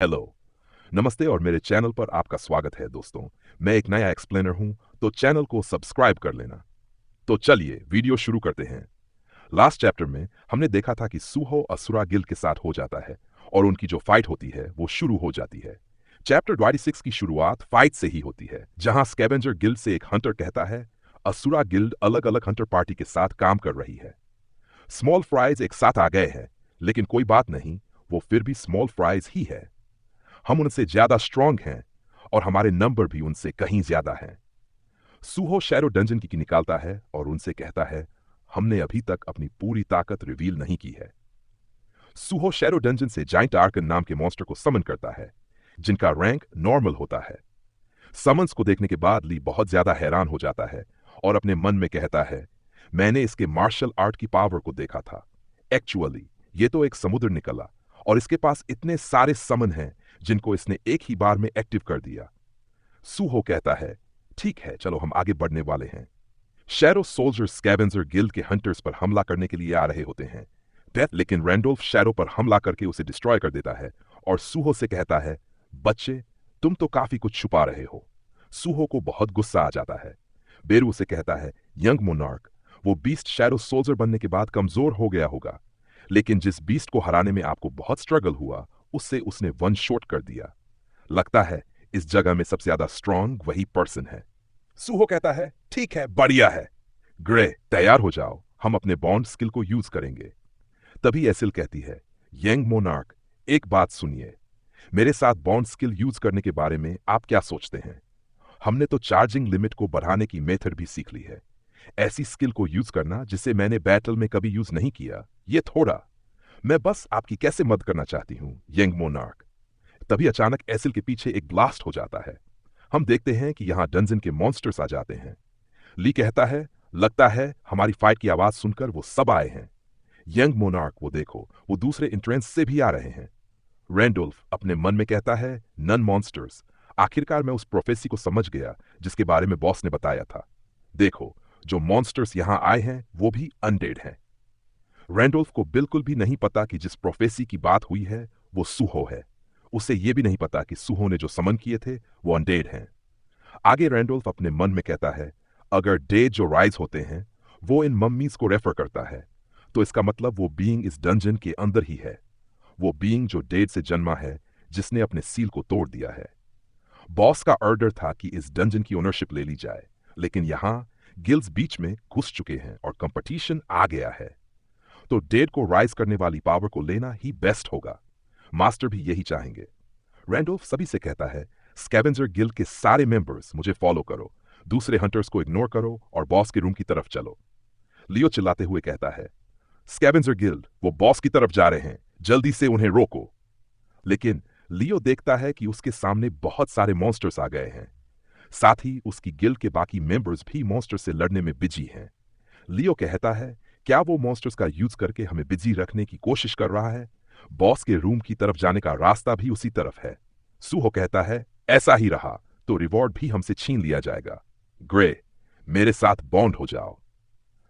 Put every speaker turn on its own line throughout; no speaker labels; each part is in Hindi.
हेलो, नमस्ते और मेरे चैनल पर आपका स्वागत है दोस्तों। मैं एक नया एक्सप्लेनर हूं, तो चैनल को सब्सक्राइब कर लेना। तो चलिए वीडियो शुरू करते हैं। लास्ट चैप्टर में हमने देखा था कि सूहो असुरा गिल्ड के साथ हो जाता है और उनकी जो फाइट होती है वो शुरू हो जाती है। चैप्टर 26 की शुरुआत फाइट से ही होती है, जहां स्कैवेंजर गिल्ड से एक हंटर कहता है असुरा गिल्ड अलग अलग हंटर पार्टी के साथ काम कर रही है। स्मॉल फ्राइज एक साथ आ गए हैं, लेकिन कोई बात नहीं, वो फिर भी स्मॉल फ्राइज ही है। हम उनसे ज्यादा स्ट्रांग हैं और हमारे नंबर भी उनसे कहीं ज्यादा हैं। सूहो शैडो डंजन की निकालता है और उनसे कहता है हमने अभी तक अपनी पूरी ताकत रिवील नहीं की है। सूहो शैडो डंजन से जाइंट आर्कन नाम के मॉन्स्टर को समन करता है, जिनका रैंक नॉर्मल होता है। समन्स को देखने के बाद ली बहुत ज्यादा हैरान हो जाता है और अपने मन में कहता है मैंने इसके मार्शल आर्ट की पावर को देखा था। एक्चुअली ये तो एक समुद्र निकला और इसके पास इतने सारे समन हैं जिनको इसने एक ही बार में एक्टिव कर दिया। सूहो कहता है ठीक है, चलो हम आगे बढ़ने वाले हैं। शैडो सोल्जर स्कैवेंजर गिल्ड के हंटर्स पर हमला करने के लिए आ रहे होते हैं। लेकिन रैंडोल्फ शैडो पर हमला करके उसे डिस्ट्रॉय कर देता है और सूहो से कहता है बच्चे, तुम तो काफी कुछ छुपा रहे हो। सूहो को बहुत गुस्सा आ जाता है। बेरू उसे कहता है यंग मोनार्क, वो बीस्ट शैडो सोल्जर बनने के बाद कमजोर हो गया होगा, लेकिन जिस बीस्ट को हराने में आपको बहुत स्ट्रगल हुआ उससे उसने वन शॉट कर दिया। लगता है इस जगह में सबसे ज्यादा स्ट्रांग वही पर्सन है। सूहो कहता है ठीक है, बढ़िया है। ग्रे, तैयार हो जाओ, हम अपने बॉन्ड स्किल को यूज करेंगे। तभी एसिल कहती है यंग मोनार्क, एक बात सुनिए, मेरे साथ बॉन्ड स्किल यूज करने के बारे में आप क्या सोचते हैं? हमने तो चार्जिंग लिमिट को बढ़ाने की मेथड भी सीख ली है। ऐसी स्किल को यूज करना जिसे मैंने बैटल में कभी यूज नहीं किया, ये थोड़ा। मैं बस आपकी कैसे मदद करना चाहती हूं यंग मोनार्क। तभी अचानक एसिल के पीछे एक ब्लास्ट हो जाता है। हम देखते हैं कि यहां डंजन के मॉन्स्टर्स आ जाते हैं। ली कहता है लगता है हमारी फाइट की आवाज सुनकर वो सब आए हैं। यंग मोनार्क, वो देखो, वो दूसरे इंट्रेंस से भी आ रहे हैं। रैंडोल्फ अपने मन में कहता है नन मॉन्स्टर्स, आखिरकार मैं उस प्रोफेसी को समझ गया जिसके बारे में बॉस ने बताया था। देखो, जो मॉन्स्टर्स यहां आए हैं वो भी अनडेड हैं। रैंडोल्फ को बिल्कुल भी नहीं पता कि जिस प्रोफेसी की बात हुई है वो सूहो है। उसे यह भी नहीं पता कि सूहो ने जो समन किए थे वो अनडेड हैं। आगे रैंडोल्फ अपने मन में कहता है अगर डेड जो राइज होते हैं वो इन मम्मीज को रेफर करता है, तो इसका मतलब वो बीइंग इस डंजन के अंदर ही है। वो बीइंग जो डेड से जन्मा है, जिसने अपने सील को तोड़ दिया है। बॉस का ऑर्डर था कि इस डंजन की ओनरशिप ले ली जाए, लेकिन यहां गिल्ड्स बीच में घुस चुके हैं और कंपटीशन आ गया है। तो डेड को राइज करने वाली पावर को लेना ही बेस्ट होगा। मास्टर भी यही चाहेंगे। रैंडोल्फ सभी से कहता है स्कैवेंजर गिल्ड के सारे मेंबर्स मुझे फॉलो करो, दूसरे हंटर्स को इग्नोर करो और बॉस के रूम की तरफ चलो। लियो चिल्लाते हुए कहता है स्कैवेंजर गिल्ड, वो बॉस की तरफ जा रहे हैं, जल्दी से उन्हें रोको। लेकिन लियो देखता है कि उसके सामने बहुत सारे मॉन्स्टर्स आ गए हैं। साथ ही उसकी गिल्ड के बाकी मेंबर्स भी मॉन्स्टर से लड़ने में बिजी हैं। लियो कहता है क्या वो मॉन्स्टर्स का यूज करके हमें बिजी रखने की कोशिश कर रहा है? बॉस के रूम की तरफ जाने का रास्ता भी उसी तरफ है। सूहो कहता है ऐसा ही रहा तो रिवॉर्ड भी हमसे छीन लिया जाएगा। ग्रे, मेरे साथ बॉन्ड हो जाओ।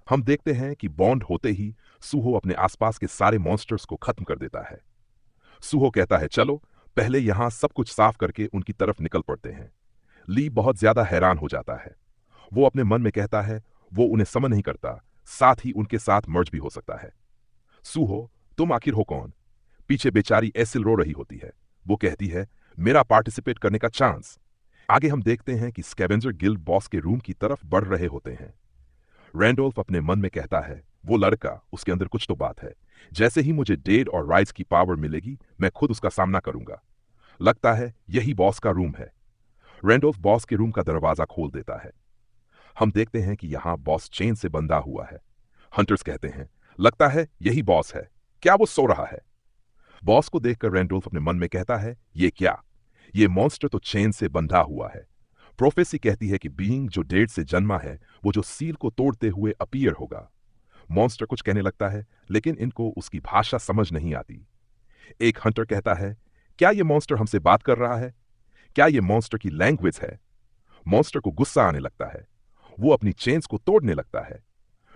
हम देखते हैं कि बॉन्ड होते ही सूहो अपने आसपास के सारे मॉन्स्टर्स को खत्म कर देता है। सूहो कहता है चलो पहले यहां सब कुछ साफ करके उनकी तरफ निकल पड़ते हैं। ली बहुत ज्यादा हैरान हो जाता है। वो अपने मन में कहता है वो उन्हें समझ नहीं करता, साथ ही उनके साथ मर्ज भी हो सकता है। सूहो, तुम आखिर हो कौन? पीछे बेचारी एसिल रो रही होती है। वो कहती है मेरा पार्टिसिपेट करने का चांस। आगे हम देखते हैं कि स्कैवेंजर गिल्ड बॉस के रूम की तरफ बढ़ रहे होते हैं। रैंडोल्फ अपने मन में कहता है वो लड़का, उसके अंदर कुछ तो बात है। जैसे ही मुझे डेड और राइज की पावर मिलेगी मैं खुद उसका सामना करूंगा। लगता है यही बॉस का रूम है। रैंडोल्फ बॉस के रूम का दरवाजा खोल देता है। हम देखते हैं कि यहां बॉस चेन से बंधा हुआ है। हंटर्स कहते हैं लगता है यही बॉस है, क्या वो सो रहा है? बॉस को देखकर रैंडोल्फ अपने मन में कहता है ये क्या, ये मॉन्स्टर तो चेन से बंधा हुआ है। प्रोफेसी कहती है कि बीइंग जो डेड से जन्मा है वो जो सील को तोड़ते हुए अपीयर होगा। मॉन्स्टर कुछ कहने लगता है लेकिन इनको उसकी भाषा समझ नहीं आती। एक हंटर कहता है क्या ये मॉन्स्टर हमसे बात कर रहा है? क्या ये मॉन्स्टर की लैंग्वेज है? मॉन्स्टर को गुस्सा आने लगता है। वो अपनी चेन्स को तोड़ने लगता है।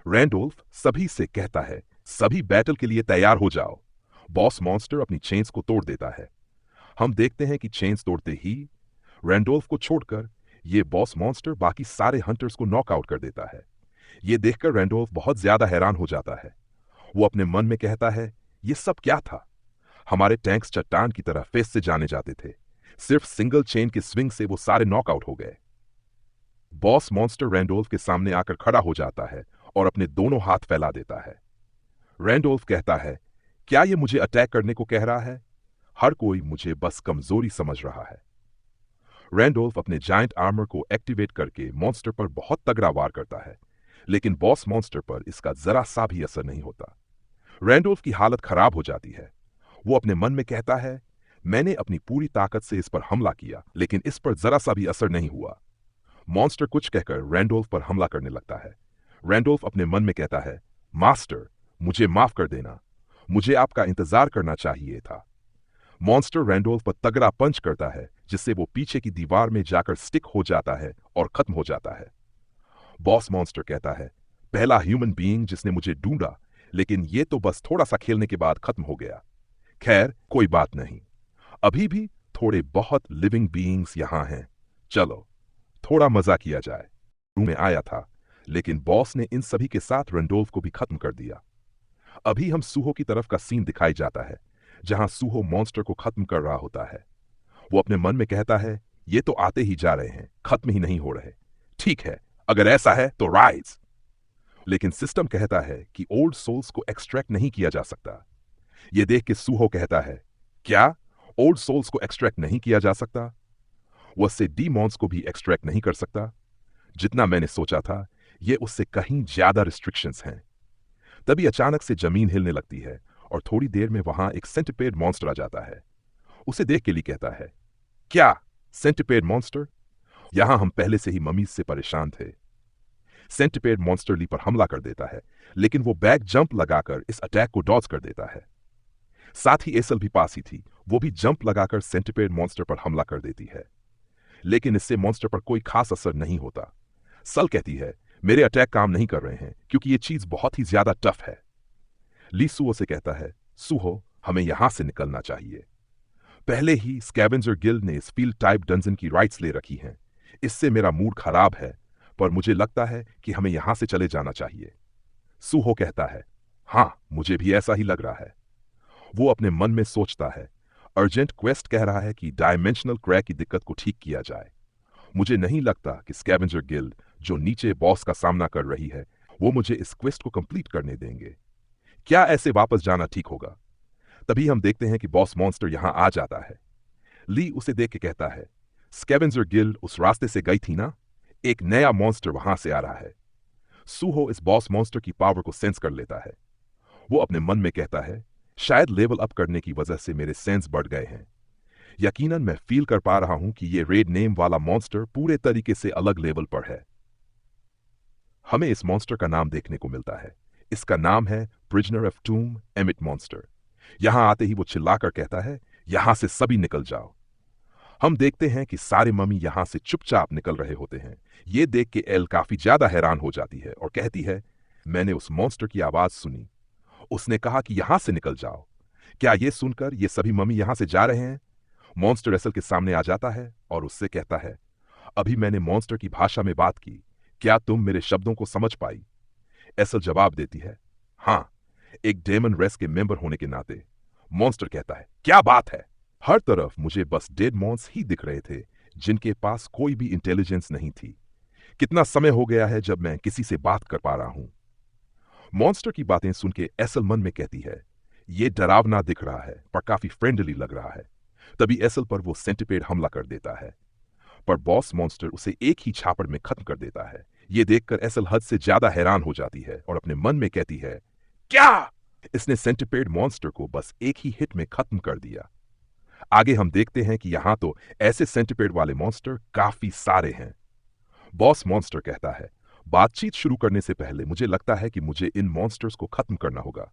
रैंडोल्फ सभी से कहता है सभी बैटल के लिए तैयार हो जाओ। बॉस मॉन्स्टर अपनी चेन्स को तोड़ देता है। हम देखते हैं कि चेन्स तोड़ते ही रैंडोल्फ को छोड़कर ये बॉस मॉन्स्टर बाकी सारे हंटर्स को नॉकआउट कर देता है। ये देखकर रैंडोल्फ बहुत ज्यादा हैरान हो जाता है। वो अपने मन में कहता है, ये सब क्या था? हमारे टैंक्स चट्टान की तरह फेस से जाने जाते थे, सिर्फ सिंगल चेन के स्विंग से वो सारे नॉकआउट हो गए। बॉस मॉन्स्टर रैंडोल्फ के सामने आकर खड़ा हो जाता है और अपने दोनों हाथ फैला देता है। रैंडोल्फ कहता है, क्या ये मुझे अटैक करने को कह रहा है? हर कोई मुझे बस कमजोरी समझ रहा है। रैंडोल्फ अपने जायंट आर्मर को एक्टिवेट करके मॉन्स्टर पर बहुत तगड़ा वार करता है, लेकिन बॉस मॉन्स्टर पर इसका जरा सा भी असर नहीं होता। रैंडोल्फ की हालत खराब हो जाती है। वो अपने मन में कहता है, मैंने अपनी पूरी ताकत से इस पर हमला किया, लेकिन इस पर जरा सा भी असर नहीं हुआ। मॉन्स्टर कुछ कहकर रैंडोल्फ पर हमला करने लगता है। रैंडोल्फ अपने मन में कहता है, मास्टर, मुझे माफ कर देना, मुझे आपका इंतजार करना चाहिए था। मॉन्स्टर रैंडोल्फ पर तगड़ा पंच करता है, जिससे वो पीछे की दीवार में जाकर स्टिक हो जाता है और खत्म हो जाता है। बॉस मॉन्स्टर कहता है, पहला ह्यूमन बीइंग जिसने मुझे ढूंढा, लेकिन ये तो बस थोड़ा सा खेलने के बाद खत्म हो गया। खैर, कोई बात नहीं, अभी भी थोड़े बहुत लिविंग बीइंग्स यहां हैं। चलो थोड़ा मजा किया जाए। रूम में आया था, लेकिन बॉस ने इन सभी के साथ रैंडोल्फ को भी खत्म कर दिया। अभी हम सूहो की तरफ का सीन दिखाई जाता है, जहां सूहो मॉन्स्टर को खत्म कर रहा होता है। वो अपने मन में कहता है, ये तो आते ही जा रहे हैं, खत्म ही नहीं हो रहे। ठीक है, अगर ऐसा है तो राइज। लेकिन सिस्टम कहता है कि ओल्ड सोल्स को एक्सट्रैक्ट नहीं किया जा सकता। ये देख के सूहो कहता है, क्या ओल्ड सोल्स को एक्सट्रैक्ट नहीं किया जा सकता? वो उससे डीमॉन्स को भी एक्सट्रैक्ट नहीं कर सकता? जितना मैंने सोचा था, ये उससे कहीं ज्यादा रिस्ट्रिक्शंस हैं। तभी अचानक से जमीन हिलने लगती है और थोड़ी देर में वहां एक सेंटिपेड मॉन्स्टर आ जाता है। उसे देख के ली कहता है, क्या सेंटिपेड मॉन्स्टर? यहां हम पहले से ही ममीज से परेशान थे। सेंटिपेड मॉन्स्टर ली पर हमला कर देता है, लेकिन वो बैक जंप लगाकर इस अटैक को डॉज कर देता है। साथ ही एसल भी पास ही थी, वो भी जंप लगाकर सेंटिपेड मॉन्स्टर पर हमला कर देती है, लेकिन इससे मॉन्स्टर पर कोई खास असर नहीं होता। सल कहती है, मेरे अटैक काम नहीं कर रहे हैं क्योंकि ये चीज बहुत ही ज्यादा टफ है। ली सुहो से कहता है, सुहो, हमें यहां से निकलना चाहिए। पहले ही स्कैवेंजर गिल्ड ने इस फील्ड टाइप डंजन की राइट्स ले रखी हैं। इससे मेरा मूड खराब है, पर मुझे लगता है कि हमें यहां से चले जाना चाहिए। सुहो कहता है, हां, मुझे भी ऐसा ही लग रहा है। वो अपने मन में सोचता है, अर्जेंट क्वेस्ट कह रहा है कि डायमेंशनल क्रैक की दिक्कत को ठीक किया जाए। मुझे नहीं लगता कि स्कैवेंजर गिल्ड, जो नीचे बॉस का सामना कर रही है, वो मुझे इस क्वेस्ट को कंप्लीट करने देंगे। क्या ऐसे वापस जाना ठीक होगा? तभी हम देखते हैं कि बॉस मॉन्स्टर यहां आ जाता है। ली उसे देख के कहता है, स्कैवेंजर गिल्ड उस रास्ते से गई थी ना? एक नया मॉन्स्टर वहां से आ रहा है। सूहो इस बॉस मॉन्स्टर की पावर को सेंस कर लेता है। वो अपने मन में कहता है, शायद लेवल अप करने की वजह से मेरे सेंस बढ़ गए हैं। यकीनन मैं फील कर पा रहा हूं कि ये रेड नेम वाला मॉन्स्टर पूरे तरीके से अलग लेवल पर है। हमें इस मॉन्स्टर का नाम देखने को मिलता है। इसका नाम है प्रिजनर ऑफ टूम एमिट मॉन्स्टर। यहां आते ही वो चिल्लाकर कहता है, यहां से सभी निकल जाओ। हम देखते हैं कि सारे मम्मी यहां से चुपचाप निकल रहे होते हैं। ये देख के एल काफी ज्यादा हैरान हो जाती है और कहती है, मैंने उस मॉन्स्टर की आवाज सुनी। उसने कहा कि यहां से निकल जाओ। क्या ये सुनकर ये सभी मम्मी यहां से जा रहे हैं? मॉन्स्टर एसल के सामने आ जाता है और उससे कहता है, अभी मैंने मॉन्स्टर की भाषा में बात की, क्या तुम मेरे शब्दों को समझ पाई? एसल जवाब देती है, हां, एक डेमन रेस के मेंबर होने के नाते। मॉन्स्टर कहता है, क्या बात है? हर तरफ मुझे बस डेड मॉन्स ही दिख रहे थे, जिनके पास कोई भी इंटेलिजेंस नहीं थी। कितना समय हो गया है जब मैं किसी से बात कर पा रहा हूं। मॉन्स्टर की बातें सुन के एसल मन में कहती है, ये डरावना दिख रहा है पर काफी फ्रेंडली लग रहा है। तभी एसल पर वो सेंटिपेड हमला कर देता है, पर बॉस मॉन्स्टर उसे एक ही छापड़ में खत्म कर देता है। ये देखकर एसल हद से ज्यादा हैरान हो जाती है और अपने मन में कहती है, क्या? इसने सेंटिपेड मॉन्स्टर को बस एक ही हिट में खत्म कर दिया। आगे हम देखते हैं कि यहां तो ऐसे सेंटिपेड वाले मॉन्स्टर काफी सारे हैं। बॉस मॉन्स्टर कहता है, बातचीत शुरू करने से पहले मुझे लगता है कि मुझे इन मॉन्स्टर्स को खत्म करना होगा।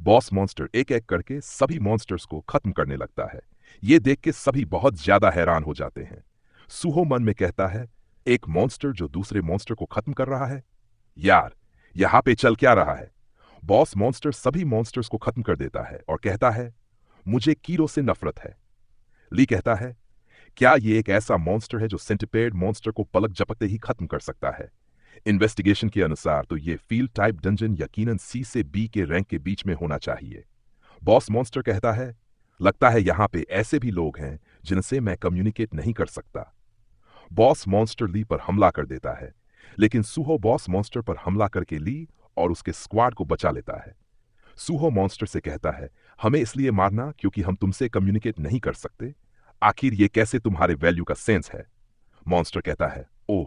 बॉस मॉन्स्टर एक एक करके सभी मॉन्स्टर्स को खत्म करने लगता है। ये देख के सभी बहुत ज्यादा हैरान हो जाते हैं। सूहो मन में कहता है, एक मॉन्स्टर जो दूसरे मॉन्स्टर को खत्म कर रहा है? यार, यहां पे चल क्या रहा है? बॉस मॉन्स्टर सभी मॉन्स्टर्स को खत्म कर देता है और कहता है, मुझे कीरो से नफरत है। ली कहता है, क्या ये एक ऐसा मॉन्स्टर है जो सेंटिपेड मॉन्स्टर को पलक झपकते ही खत्म कर सकता है? इन्वेस्टिगेशन के अनुसार तो ये फील्ड टाइप डंजन यकीनन सी से बी के रैंक के बीच में होना चाहिए। बॉस मॉन्स्टर कहता है, लगता है यहाँ पे ऐसे भी लोग हैं जिनसे मैं कम्युनिकेट नहीं कर सकता। बॉस मॉन्स्टर ली पर हमला कर देता है, लेकिन सूहो बॉस मॉन्स्टर पर हमला करके ली और उसके स्क्वाड को बचा लेता है। सूहो मॉन्स्टर से कहता है, हमें इसलिए मारना क्योंकि हम तुमसे कम्युनिकेट नहीं कर सकते। आखिर ये कैसे तुम्हारे वैल्यू का सेंस है? मॉन्स्टर कहता है, ओह,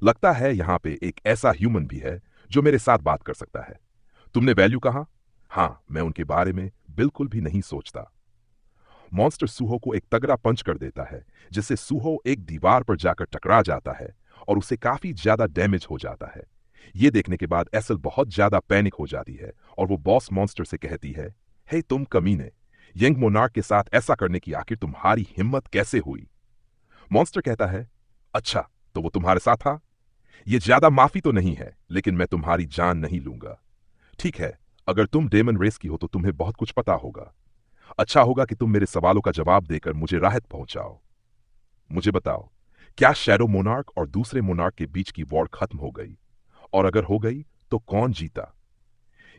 लगता है यहाँ पे एक ऐसा ह्यूमन भी है जो मेरे साथ बात कर सकता है। तुमने वैल्यू कहा? हाँ, मैं उनके बारे में बिल्कुल भी नहीं सोचता। मॉन्स्टर सूहो को एक तगड़ा पंच कर देता है, जिससे सूहो एक दीवार पर जाकर टकरा जाता है और उसे काफी ज्यादा डैमेज हो जाता है। ये देखने के बाद एसल बहुत ज्यादा पैनिक हो जाती है और वो बॉस मॉन्स्टर से कहती है, हे तुम कमीने, यंग मोनार्क के साथ ऐसा करने की आखिर तुम्हारी हिम्मत कैसे हुई? मॉन्स्टर कहता है, अच्छा, तो वो तुम्हारे साथ था? ये ज्यादा माफी तो नहीं है, लेकिन मैं तुम्हारी जान नहीं लूंगा। ठीक है, अगर तुम डेमन रेस की हो तो तुम्हें बहुत कुछ पता होगा। अच्छा होगा कि तुम मेरे सवालों का जवाब देकर मुझे राहत पहुंचाओ। मुझे बताओ, क्या शैडो मोनार्क और दूसरे मोनार्क के बीच की वॉर खत्म हो गई? और अगर हो गई तो कौन जीता?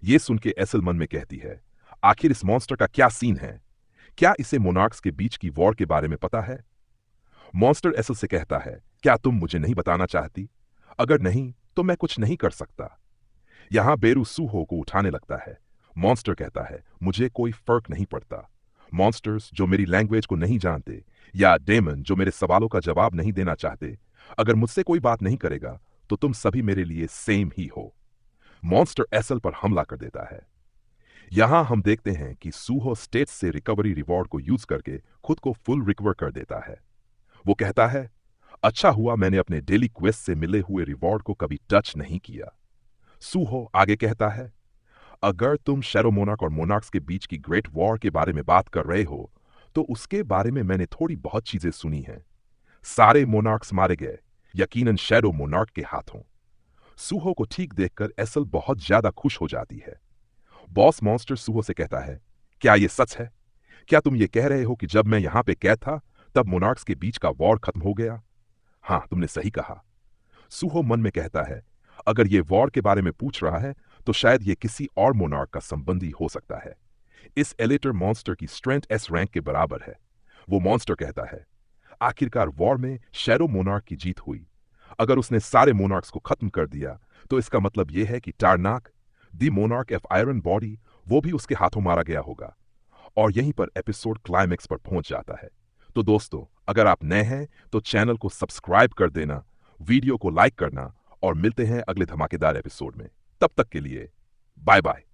ये सुन के एसल मन में कहती है, आखिर इस मॉन्स्टर का क्या सीन है? क्या इसे मोनार्क्स के बीच की वॉर के बारे में पता है? मॉन्स्टर एसल से कहता है, क्या तुम मुझे नहीं बताना चाहती? अगर नहीं तो मैं कुछ नहीं कर सकता। यहां बेरू सूहो को उठाने लगता है। मॉन्स्टर कहता है, मुझे कोई फर्क नहीं पड़ता। मॉन्स्टर्स जो मेरी लैंग्वेज को नहीं जानते या डेमन जो मेरे सवालों का जवाब नहीं देना चाहते, अगर मुझसे कोई बात नहीं करेगा तो तुम सभी मेरे लिए सेम ही हो। मॉन्स्टर एसल पर हमला कर देता है। यहां हम देखते हैं कि सूहो स्टेट से रिकवरी रिवॉर्ड को यूज करके खुद को फुल रिकवर कर देता है। वो कहता है, अच्छा हुआ मैंने अपने डेली क्वेस्ट से मिले हुए रिवॉर्ड को कभी टच नहीं किया। सूहो आगे कहता है, अगर तुम शैडो मोनार्क और मोनार्क्स के बीच की ग्रेट वॉर के बारे में बात कर रहे हो, तो उसके बारे में मैंने थोड़ी बहुत चीजें सुनी हैं। सारे मोनार्क्स मारे गए, यकीनन शैडो मोनार्क के हाथों। सूहो को ठीक देखकर एसल बहुत ज्यादा खुश हो जाती है। बॉस मॉन्स्टर सूहो से कहता है, क्या यह सच है? क्या तुम ये कह रहे हो कि जब मैं यहां पे कैद था तब मोनार्क्स के बीच का वॉर खत्म हो गया? हाँ, तुमने सही कहा। सूहो मन में कहता है, अगर ये वॉर के बारे में पूछ रहा है तो शायद ये किसी और मोनार्क का संबंधी हो सकता है। इस एलेटर मॉन्स्टर की स्ट्रेंथ एस रैंक के बराबर है। वो मॉन्स्टर कहता है, आखिरकार वॉर में शैडो मोनार्क की जीत हुई। अगर उसने सारे मोनार्क्स को खत्म कर दिया तो इसका मतलब यह है कि टारनाक, दी मोनार्क ऑफ आयरन बॉडी, वो भी उसके हाथों मारा गया होगा। और यहीं पर एपिसोड क्लाइमेक्स पर पहुंच जाता है। तो दोस्तों, अगर आप नए हैं तो चैनल को सब्सक्राइब कर देना, वीडियो को लाइक करना और मिलते हैं अगले धमाकेदार एपिसोड में। तब तक के लिए बाय बाय।